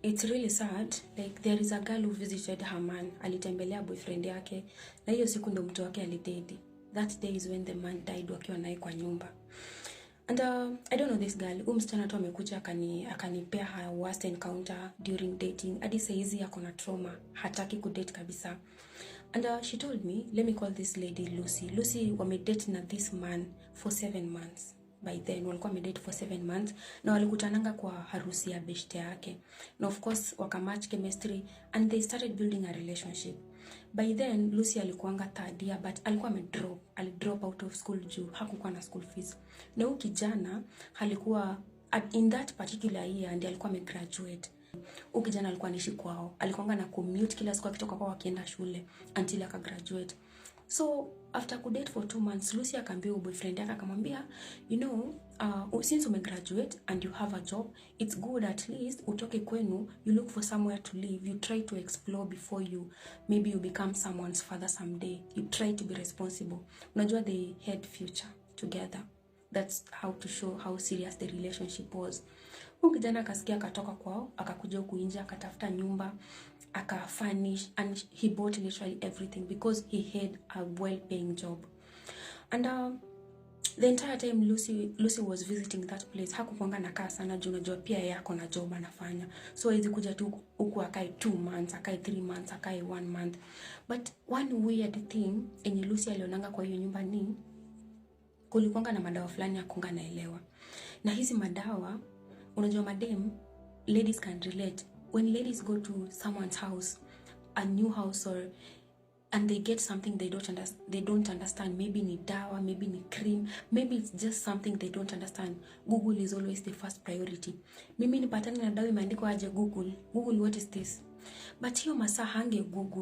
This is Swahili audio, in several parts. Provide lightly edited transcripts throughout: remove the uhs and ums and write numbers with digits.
it's really sad. Like there is a girl who visited her man, alitembelea boyfriend yake, na hiyo siku ndo mtu wake alidedi. That day is when the man died wakiwa naye kwa nyumba. And I don't know this girl. Msichana tu amekuja akanipea her worst encounter during dating. Hadi saizi ako na trauma, hataki kudate kabisa. And she told me, let me call this lady Lucy. Lucy wamedate na this man for 7 months. By then walikuwa wamedate for 7 months na walikutananga kwa harusi ya beshte yake. Na of course wakamatch chemistry and they started building a relationship. By then Lucy alikuanga 3rd year but alikuwa alidrop out of school juu hakukuwa na school fees. Na huyu kijana alikuwa in that particular year ndiye alikuwa amegraduate. Huyu kijana alikuwa anaishi kwao. Alikuanga na commute kila siku akitoka kwao akienda shule until akagraduate. So after kudate for 2 months, Lucy akaambia boyfriend yake akamwambia, you know, since umegraduate and you have a job, it's good at least utoke kwenu, you look for somewhere to live, you try to explore before maybe you become someone's father someday. You try to be responsible. Unajua they had future together. That's how to show how serious the relationship was. Huyu kijana akasikia akatoka kwao, akakuja huku nje, akatafuta nyumba, furnish, and he bought literally everything because he had a well-paying job. And the entire time Lucy was visiting that place, hakukuanga nakaa sana juu unajua pia yeye ako na job anafanya. So hizi kuja tu huku akae 2 months, akae 3 months, akae 1 month. But one weird thing enye Lucy alionanga kwa hiyo nyumba ni kulikuanga na madawa fulani hakunga naelewa. Na hizi madawa unajua madem, ladies can relate. When ladies go to someone's house, a new house, and they get something they don't understand, maybe ni dawa, maybe ni cream, maybe it's just something they don't understand, Google is always the first priority. Mimi nipatana na dawa imeandikwa aje Google, what is this? But hiyo masaa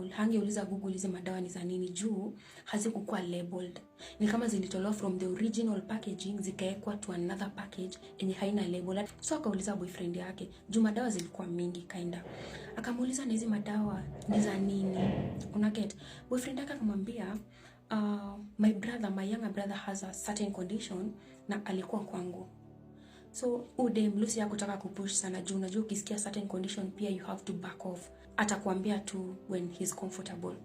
hangeuliza Google hizi madawa ni za nini juu hazikukuwa labeled. Ni kama zilitolewa from the original packaging zikaekwa to another package yenye haina label. So akauliza boyfriend yake juu madawa zilikuwa mingi kinda. Akamuuliza na hizi madawa ni za nini? Unaget? Boyfriend yake akamwambia my younger brother has a certain condition na alikuwa kwangu. So Lucy hakutaka kupush sana juu unajua ukisikia certain condition pia you have to back off. Atakwambia tu when he's comfortable.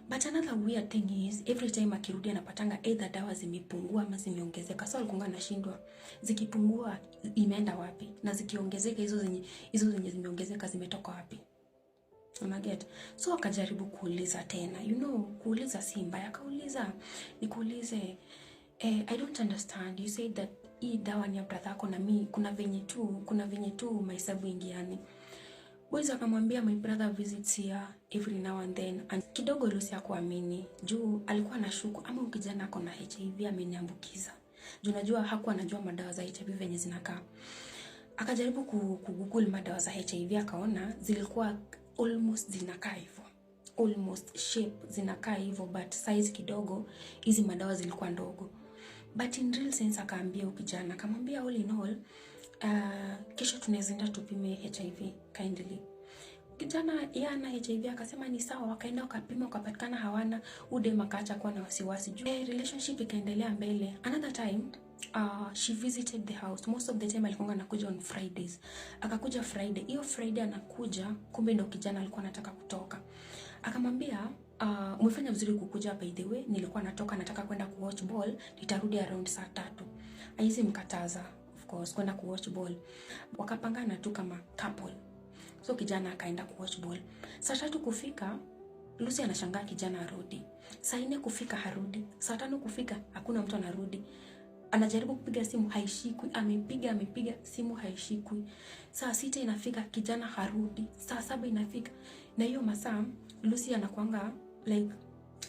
But another weird thing is every time akirudi anapatanga either dawa zimepungua ama zimeongezeka. So alikuwa anashindwa zikipungua imeenda wapi na zikiongezeka hizo zenye zimeongezeka zimetoka wapi. Unaget? So akajaribu kuuliza tena. Kuuliza si mbaya. Akauliza nikuulize I don't understand. You said that hii dawa ni ya brother yako na mimi kuna venye tu maisabu ingiani. Boys akamwambia my brother visits here every now and then. And kidogo Lucy hakuamini juu alikuwa anashuku ama ukijana ako na HIV ameniambukiza. Juu najua hakuwa anajua madawa za HIV venye zinakaa. Akajaribu kugoogle madawa za HIV akaona zilikuwa almost zinakaa hivyo. Almost shape zinakaa hivyo but size kidogo hizi madawa zilikuwa ndogo. But in real sense akaambia ukijana akamwambia all in all kesho tunaenda tupime HIV kindly. Kijana yana HIV akasema ni sawa, wakaenda wakapima wakapatikana hawana. Ude makaacha kuwa na wasiwasi juu relationship ikaendelea mbele. Another time she visited the house. Most of the time alikuwa anakuja on Fridays. Akakuja Friday. Hiyo Friday anakuja kumbe ndo kijana alikuwa anataka kutoka. Akamwambia umefanya vizuri kukuja by the way, nilikuwa nataka kwenda kuwatch ball, nitarudi around saa 3. Aizi mkataza of course kwenda kuwatch ball. Wakapangana tu kama couple. So kijana akaenda kuwatch ball. Saa 3 kufika Lucy anashangaa kijana arudi. Saa 4 kufika harudi. Saa 5 kufika hakuna mtu anarudi. Anajaribu kupiga simu haishikwi, amepiga simu haishikwi. Saa 6 inafika kijana harudi. Saa 7 inafika. Na hiyo masaa Lucy anakuanga like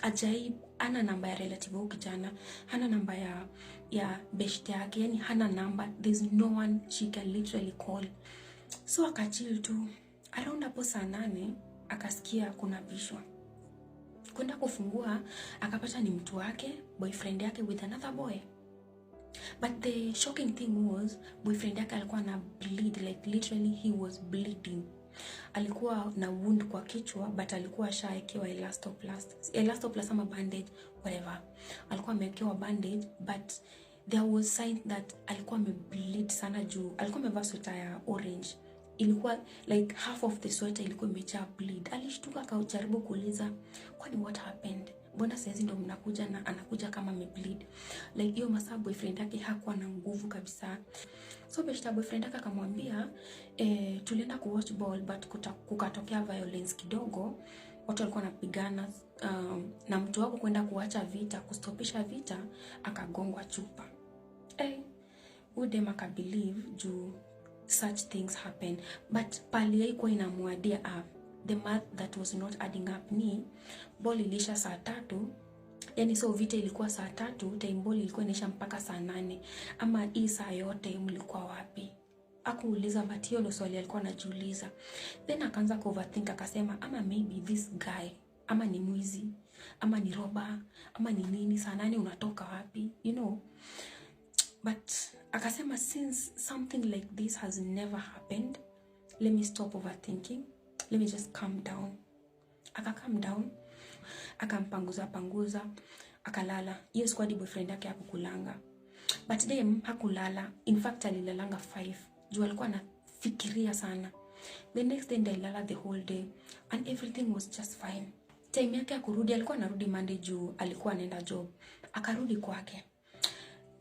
ajaib, hana namba ya relative wa kijana, hana namba ya beshte yake, yani hana namba. There's no one she can literally call. So akachill tu. Around hapo saa 8 akasikia kuna bishwa. Kwenda kufungua akapata ni mtu wake, boyfriend yake with another boy. But the shocking thing was boyfriend yake alikuwa na bleed, like literally he was bleeding. Alikuwa na wound kwa kichwa but alikuwa shaekewa elastoplast ama bandage whatever. Alikuwa amewekewa bandage but there was sign that alikuwa amebleed sana juu alikuwa amevaa sweta ya orange ilikuwa like half of the sweater ilikuwa imejaa bleed. Alishtuka akajaribu kuuliza, kwani what happened? Mbona saizi ndo mnakuja na anakuja kama amebleed? Like hiyo masaa boyfriend yake hakuwa na nguvu kabisa. So beshta boyfriend yake akamwambia, tulienda kuwatch ball but kukatokea violence kidogo. Watu walikuwa wanapigana, na mtu wako kwenda kuacha vita, kustopisha vita, akagongwa chupa. Udem akabelieve juu such things happen, but pali haikuwa inamuadia up. The math that was not adding up ni ball ilisha saa 3, yani so vita ilikuwa saa 3, time ball ilikuwa inaisha mpaka saa 8. Ama hii saa yote mlikuwa wapi? Akuuliza, but hiyo ndo swali alikuwa anajiuliza. Then akaanza overthink, akasema ama maybe this guy, ama ni mwizi, ama ni roba, ama ni nini, saa 8 unatoka wapi, you know. But akasema since something like this has never happened, let me stop overthinking, let me just calm down. Calm down, panguza, akalala. Hiyo squad boyfriend yake hakukulanga, but dem hakulala. In fact alilalanga 5 juu alikuwa anafikiria sana. The next day alilala the whole day and everything was just fine. Time yake ya kurudi, alikuwa anarudi Monday juu alikuwa anaenda job. Akarudi kwake.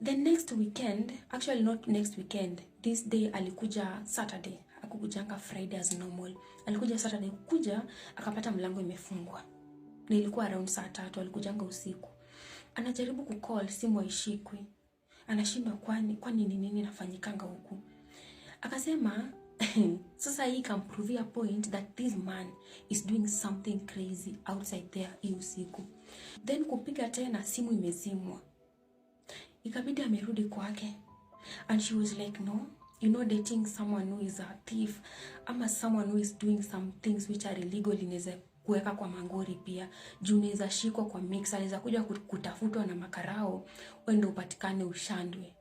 The next weekend, actually not next weekend, this day alikuja Saturday, hakukujanga Friday as normal. Alikuja Saturday, kuja akapata mlango imefungwa. Na ilikuwa around saa 3, alikujanga usiku. Anajaribu kucall, simu haishikwi. Anashindwa kwani nini nafanyikanga huku. Akasema sasa hii can prove a point that this man is doing something crazy outside there hii usiku. Then kupiga tena, simu imezimwa. Ikabidi amerudi kwake. And she was like, no, you know, dating someone who is a thief ama someone who is doing some things which are illegal inaweza kuweka kwa mangori pia. Juu unaweza shikwa kwa mix, anaweza kuja kutafutwa na makarao, wende upatikane ushandwe.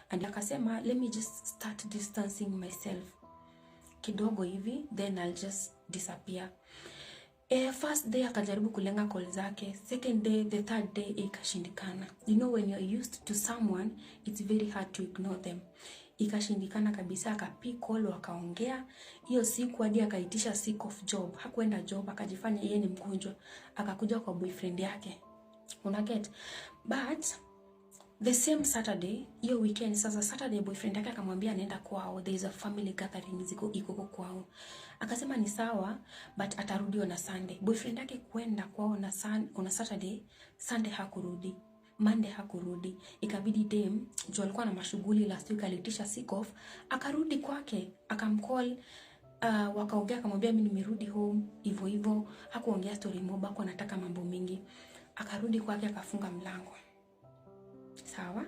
And akasema, let me just start distancing myself kidogo hivi, then I'll just disappear. First day akajaribu kulenga call zake, second day, the third day ikashindikana. You know, when you're used to someone, it's very hard to ignore them. Ikashindikana kabisa. Akapick call, wakaongea. Hiyo siku hadi akaitisha sick of job. Hakuenda job, akajifanya yeye ni mgonjwa. Akakuja kwa boyfriend yake. Unaget? But the same Saturday, hiyo weekend, sasa Saturday boyfriend yake akamwambia anaenda kwao, there is a family gathering iko kwao. Akasema ni sawa, but atarudi on Sunday. Boyfriend yake kwenda kwao on Saturday, Sunday hakurudi, Monday hakurudi. Ikabidi dem juu alikuwa na mashughuli last week, alitisha sick off, akarudi kwake, akamcall, wakaongea, akamwambia mimi nimerudi home, hivyo hakuongea story moba, kwa anataka mambo mingi. Akarudi kwake, akafunga mlango. Sawa?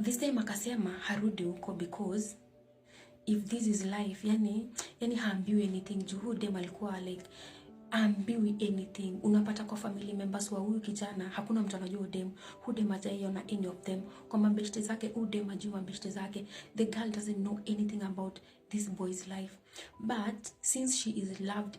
This time akasema harudi huko because if this is life, yani haambiwi anything. Juu dem alikuwa like haambiwi anything. Unapata kwa family members wa huyu kijana hakuna mtu anajua udem. Udem hajaiona any of them. Kwa mabeshte zake udem hajui mabeshte zake. The girl doesn't know anything about this boy's life. But since she is loved